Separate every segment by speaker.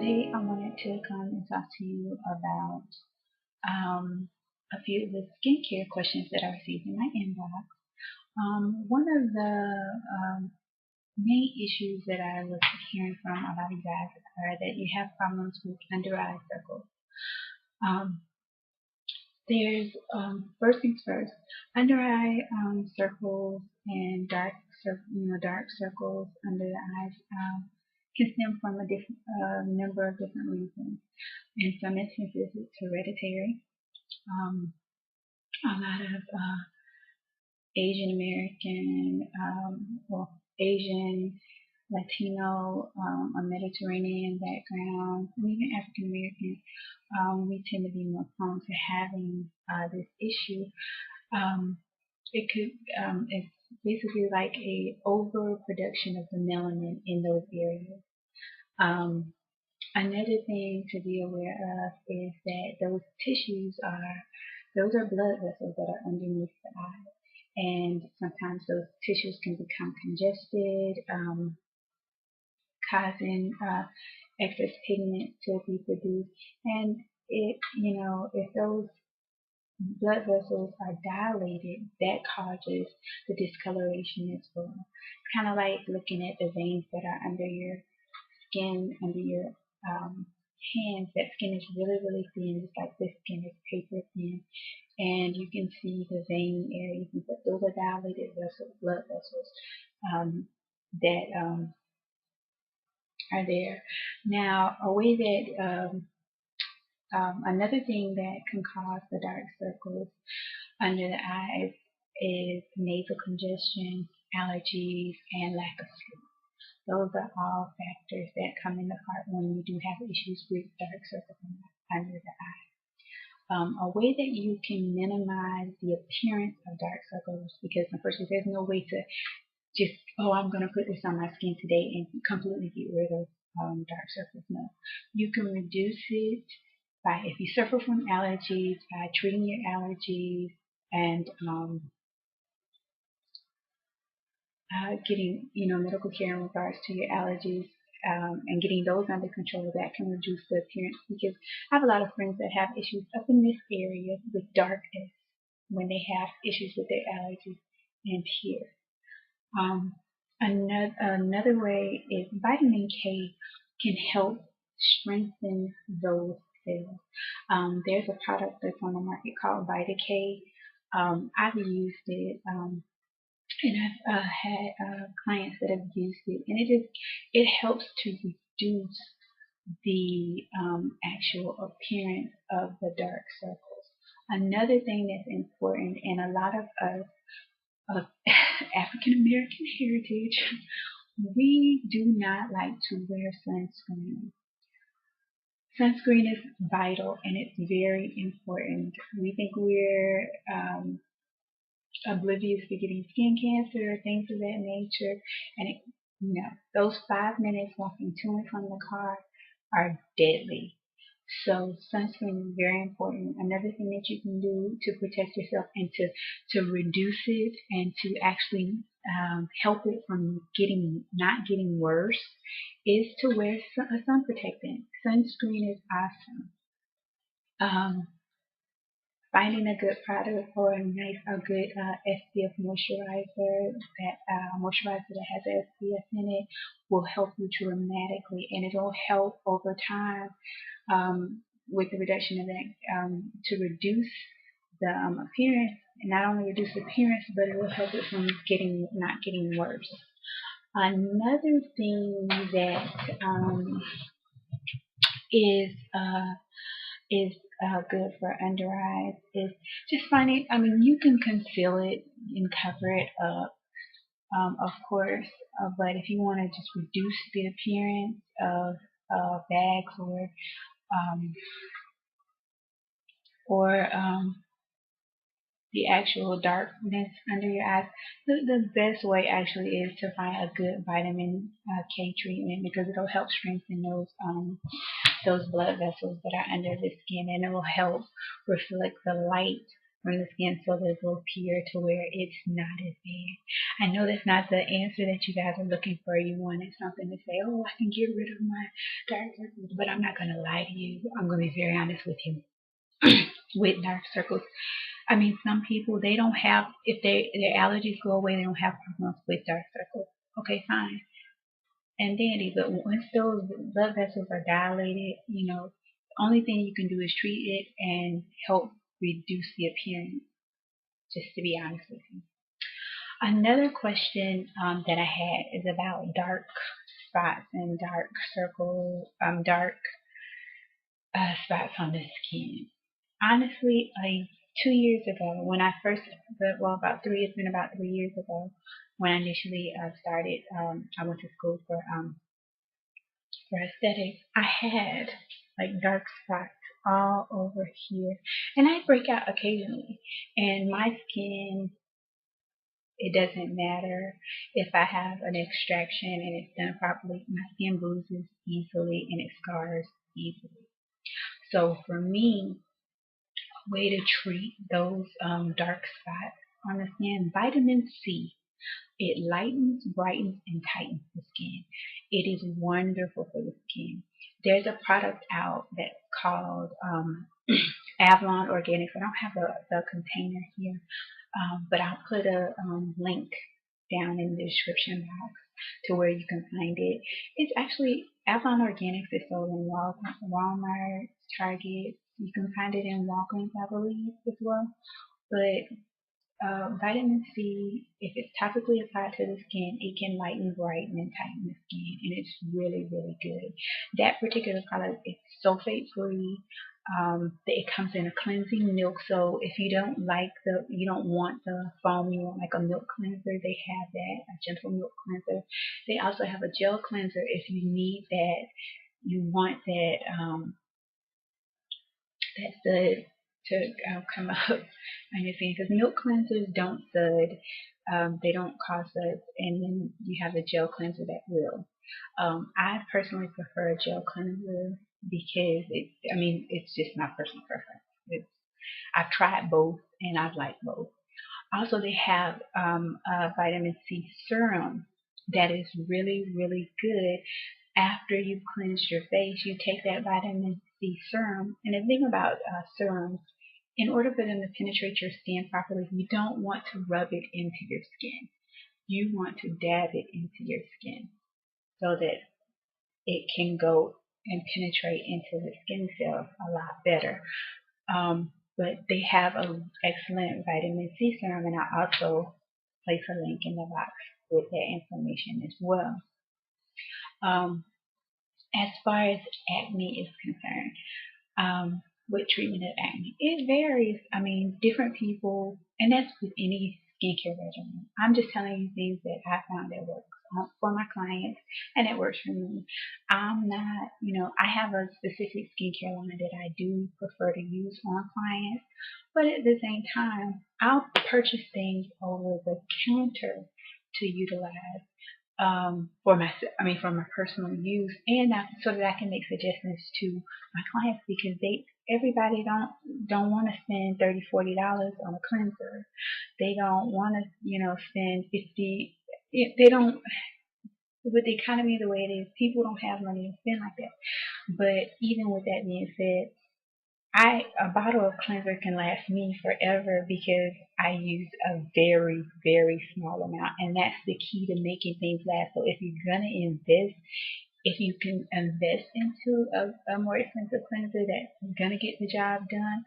Speaker 1: Today I wanted to come and talk to you about a few of the skincare questions that I received in my inbox. One of the main issues that I was hearing from a lot of you guys are that you have problems with under eye circles. Um, there's first things first, under eye circles and dark circles under the eyes can stem from a different number of different reasons. In some instances, it's hereditary. Um, a lot of Asian American, Asian, Latino, or Mediterranean background, and even African American, we tend to be more prone to having this issue. Um, it's basically like a overproduction of the melanin in those areas. Um, Another thing to be aware of is that those are blood vessels that are underneath the eye. And sometimes those tissues can become congested, causing excess pigment to be produced. And if those blood vessels are dilated, that causes the discoloration as well. It's kind of like looking at the veins that are under your skin, under your hands. That skin is really, really thin. It's like this skin is paper thin. And you can see the vein areas. Those are dilated vessels, blood vessels that are there. Now, a way that another thing that can cause the dark circles under the eyes is nasal congestion, allergies, and lack of sleep. Those are all factors that come into part when you do have issues with dark circles under the eye. A way that you can minimize the appearance of dark circles, because unfortunately there's no way to just, oh, I'm going to put this on my skin today and completely get rid of dark circles. No. You can reduce it by, if you suffer from allergies, by treating your allergies and getting medical care in regards to your allergies, and getting those under control. That can reduce the appearance, because I have a lot of friends that have issues up in this area with darkness when they have issues with their allergies and here. Um, another way is vitamin K can help strengthen those cells. There's a product that's on the market called Vita K. I've used it. And I've had clients that have used it, and it helps to reduce the actual appearance of the dark circles. Another thing that's important, and a lot of us of African American heritage, we do not like to wear sunscreen. Sunscreen is vital and it's very important. We think we're oblivious to getting skin cancer, things of that nature. And those 5 minutes walking to and from the car are deadly. So sunscreen is very important. Another thing that you can do to protect yourself and to reduce it and to actually help it from not getting worse is to wear a sun protectant. Sunscreen is awesome. Finding a good product or a good SPF moisturizer, that moisturizer that has SPF in it, will help you dramatically, and it'll help over time with the reduction of that, to reduce the appearance, and not only reduce appearance, but it will help it from not getting worse. Another thing that is uh, is good for under eyes is just finding, I mean, you can conceal it and cover it up, of course, but if you want to just reduce the appearance of bags um, or the actual darkness under your eyes, the best way actually is to find a good vitamin K treatment, because it'll help strengthen those blood vessels that are under the skin, and it will help reflect the light from the skin so that it will appear to where it's not as bad. I know that's not the answer that you guys are looking for. You wanted something to say, oh, I can get rid of my dark circles, but I'm not going to lie to you. I'm going to be very honest with you. With dark circles, I mean, some people, they don't have, if their allergies go away, they don't have problems with dark circles. Okay, fine and dandy. But once those blood vessels are dilated, the only thing you can do is treat it and help reduce the appearance, just to be honest with you. Another question that I had is about dark spots and dark circles, dark spots on the skin. Honestly, like 2 years ago, when I first, well, it's been about 3 years ago when I initially started. I went to school for aesthetics. I had like dark spots all over here, and I break out occasionally. And my skin, it doesn't matter if I have an extraction and it's done properly. My skin bruises easily and it scars easily. So for me, a way to treat those dark spots on the skin, vitamin C. It lightens, brightens, and tightens the skin. It is wonderful for the skin. There's a product out that's called Avalon Organics. I don't have the container here, but I'll put a link down in the description box to where you can find it. It's actually Avalon Organics is sold in Walmart, Target. You can find it in Walgreens, I believe, as well. But vitamin C, if it's topically applied to the skin, it can lighten, brighten, and tighten the skin, and it's really, really good. That particular product is sulfate free. It comes in a cleansing milk, so if you don't want the foam, you want like a milk cleanser, they have that, a gentle milk cleanser. They also have a gel cleanser if you need that, you want that sud to come up on your skin because milk cleansers don't sud. They don't cause suds, and then you have a gel cleanser that will. I personally prefer a gel cleanser because it's just my personal preference. I've tried both and I've liked both. Also, they have a vitamin C serum that is really, really good. After you've cleansed your face, you take that vitamin C serum. And the thing about serums, in order for them to penetrate your skin properly, you don't want to rub it into your skin. You want to dab it into your skin so that it can go and penetrate into the skin cells a lot better. But they have an excellent vitamin C serum, and I also place a link in the box with that information as well. Um, as far as acne is concerned, with treatment of acne, it varies. I mean, different people, and that's with any skincare regimen. I'm just telling you things that I found that works for my clients, and it works for me. I'm not, I have a specific skincare line that I do prefer to use on clients, but at the same time, I'll purchase things over the counter to utilize for my personal use, and so that I can make suggestions to my clients because everybody don't want to spend $30-$40 on a cleanser. They don't want to spend 50. They don't, with the economy the way it is, people don't have money to spend like that. But even with that being said, a bottle of cleanser can last me forever because I use a very, very small amount, and that's the key to making things last. So if you're gonna invest, if you can invest into a more expensive cleanser that's gonna get the job done,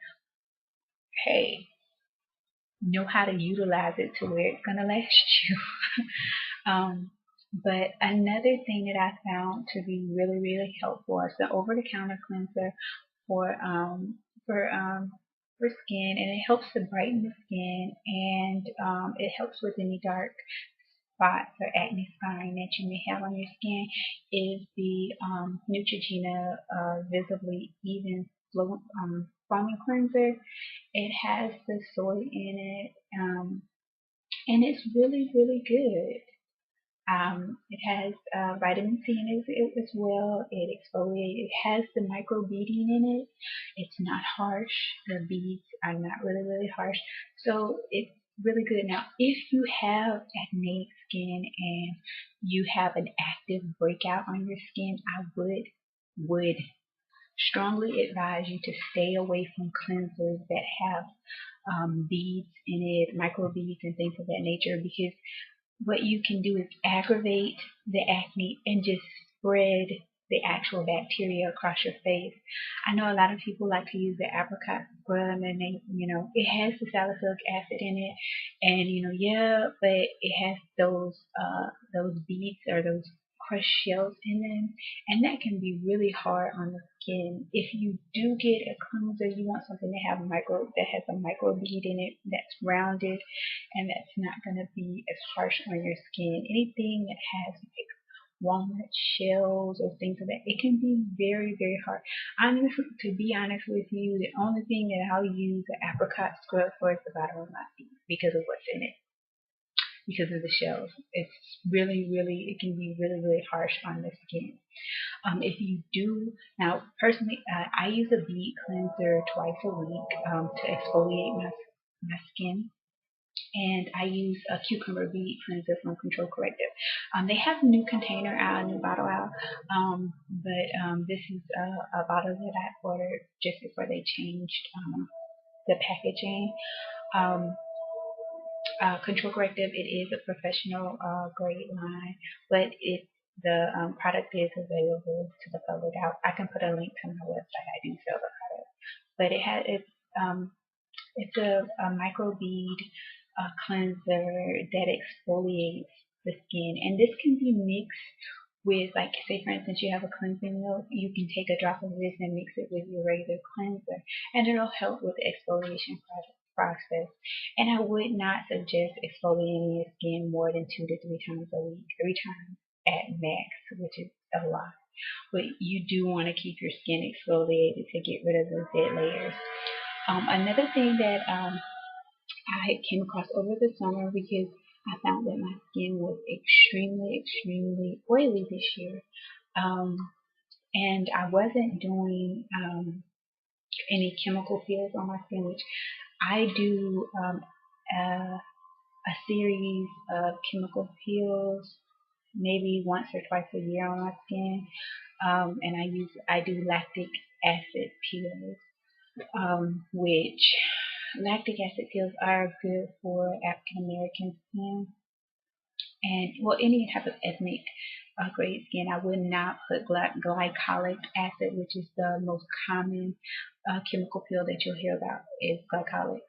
Speaker 1: hey, know how to utilize it to where it's gonna last you. But another thing that I found to be really, really helpful is the over-the-counter cleanser for for um, for skin, and it helps to brighten the skin, and it helps with any dark spots or acne scarring that you may have on your skin. Is the Neutrogena Visibly Even Foaming Cleanser. It has the soy in it, and it's really, really good. It has vitamin C in it as well. It exfoliates. It has the microbeading in it. It's not harsh. The beads are not really harsh. So it's really good. Now, if you have acneic skin and you have an active breakout on your skin, I would strongly advise you to stay away from cleansers that have beads in it, micro beads and things of that nature, because what you can do is aggravate the acne and just spread the actual bacteria across your face. I know a lot of people like to use the apricot scrub, and it has the salicylic acid in it, and yeah, but it has those beads or those crushed shells in them, and that can be really hard on the skin. If you do get a cleanser, you want something that has a micro bead in it, that's rounded, and that's not going to be as harsh on your skin. Anything that has like walnut shells or things like that, it can be very hard. Honestly, to be honest with you, the only thing that I'll use the apricot scrub for is the bottom of my feet because of what's in it, because of the shells. It's it can be really harsh on the skin. If you do, now personally, I use a bead cleanser twice a week to exfoliate my skin, and I use a cucumber bead cleanser from Control Corrective. They have a new container out, a new bottle out, but this is a bottle that I ordered just before they changed the packaging. Um, Control Corrective, it is a professional grade line, but the product is available to the public. I can put a link to my website. I do sell the product, but um, it's a micro bead cleanser that exfoliates the skin, and this can be mixed with, like, say for instance, you have a cleansing milk, you can take a drop of this and mix it with your regular cleanser, and it'll help with the exfoliation process. And I would not suggest exfoliating your skin more than 2 to 3 times a week, 3 times at max, which is a lot. But you do want to keep your skin exfoliated to get rid of those dead layers. Another thing that I came across over the summer, because I found that my skin was extremely oily this year. Um, and I wasn't doing any chemical peels on my skin, which I do a series of chemical peels maybe once or twice a year on my skin. And I do lactic acid peels, which lactic acid peels are good for African American skin, and well, any type of ethnic grade skin. I would not put glycolic acid, which is the most common chemical peel that you'll hear about, is glycolic.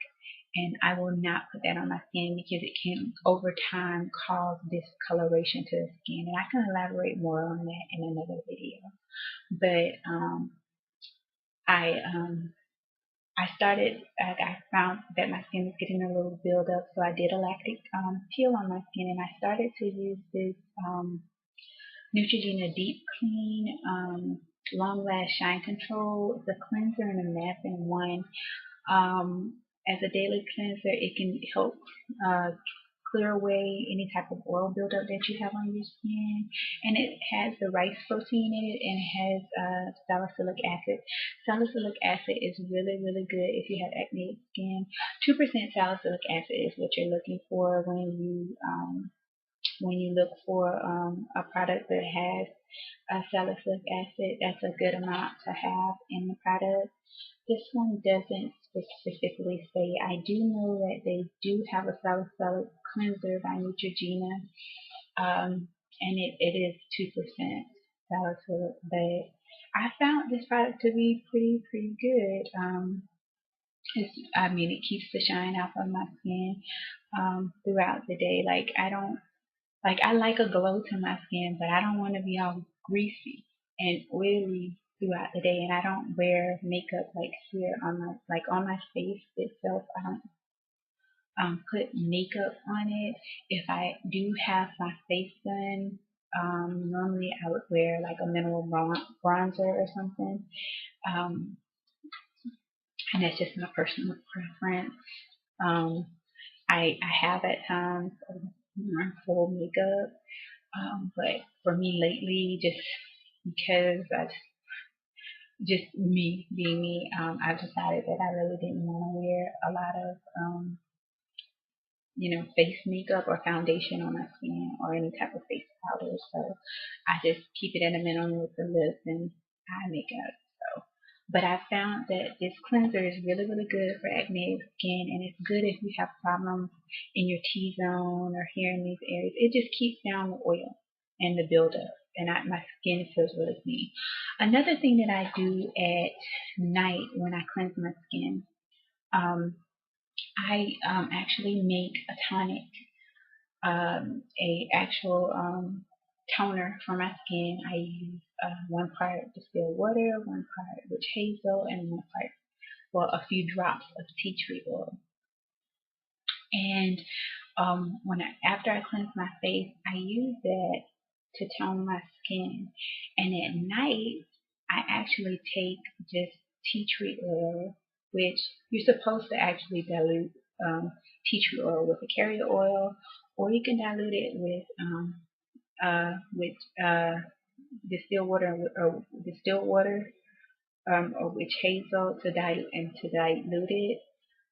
Speaker 1: And I will not put that on my skin because it can over time cause discoloration to the skin. And I can elaborate more on that in another video. But I I found that my skin was getting a little buildup, so I did a lactic peel on my skin, and I started to use this Neutrogena Deep Clean Long Last Shine Control. It's a cleanser and a mask in one. As a daily cleanser, it can help uh, clear away any type of oil buildup that you have on your skin. And it has the rice protein in it, and it has salicylic acid. Salicylic acid is really good if you have acne skin. 2% salicylic acid is what you're looking for when you look for a product that has salicylic acid. That's a good amount to have in the product. This one doesn't specifically say. I do know that they do have a salicylic cleanser by Neutrogena, and it is 2% salicylic, but I found this product to be pretty good. I mean, it keeps the shine off of my skin throughout the day. Like, I like a glow to my skin, but I don't want to be all greasy and oily throughout the day. And I don't wear makeup like here on my face itself. I don't put makeup on it. If I do have my face done, normally I would wear like a minimal bronzer or something. Um, and that's just my personal preference. Um, I have at times full makeup. But for me lately, just because just me being me, I've decided that I really didn't want to wear a lot of face makeup or foundation on my skin or any type of face powder. So I just keep it at a minimum with the lips and eye makeup. So, but I found that this cleanser is really, really good for acne skin, and it's good if you have problems in your T-zone or here in these areas. It just keeps down the oil and the buildup, and my skin feels really clean. Another thing that I do at night when I cleanse my skin, um, I actually make a tonic, a actual toner for my skin. I use one part distilled water, one part witch hazel, and one part, well, a few drops of tea tree oil. And after I cleanse my face, I use that to tone my skin. And at night, I actually take just tea tree oil, which you're supposed to actually dilute tea tree oil with a carrier oil, or you can dilute it with distilled water or witch hazel to dilute it.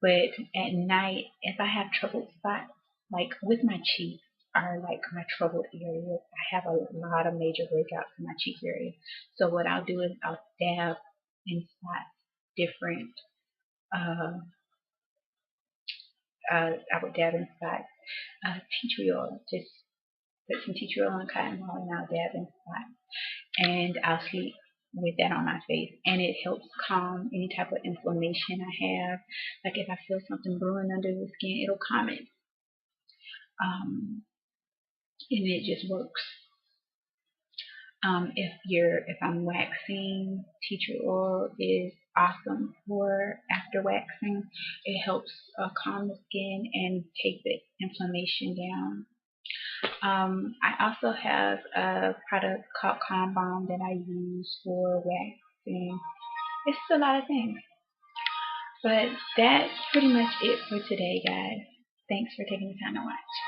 Speaker 1: But at night, if I have troubled spots, like with my cheeks, are like my troubled areas. I have a lot of major breakouts in my cheek area. So what I'll do is I'll dab in spots different. Uh, I would dab in spots. Tea tree oil. Just put some tea tree oil and cotton ball, and I'll dab in spots, and I'll sleep with that on my face, and it helps calm any type of inflammation I have. Like if I feel something brewing under the skin, it'll calm it, and it just works. If I'm waxing, tea tree oil is awesome for after waxing. It helps calm the skin and take the inflammation down. I also have a product called Calm Balm that I use for waxing. It's a lot of things. But that's pretty much it for today, guys. Thanks for taking the time to watch.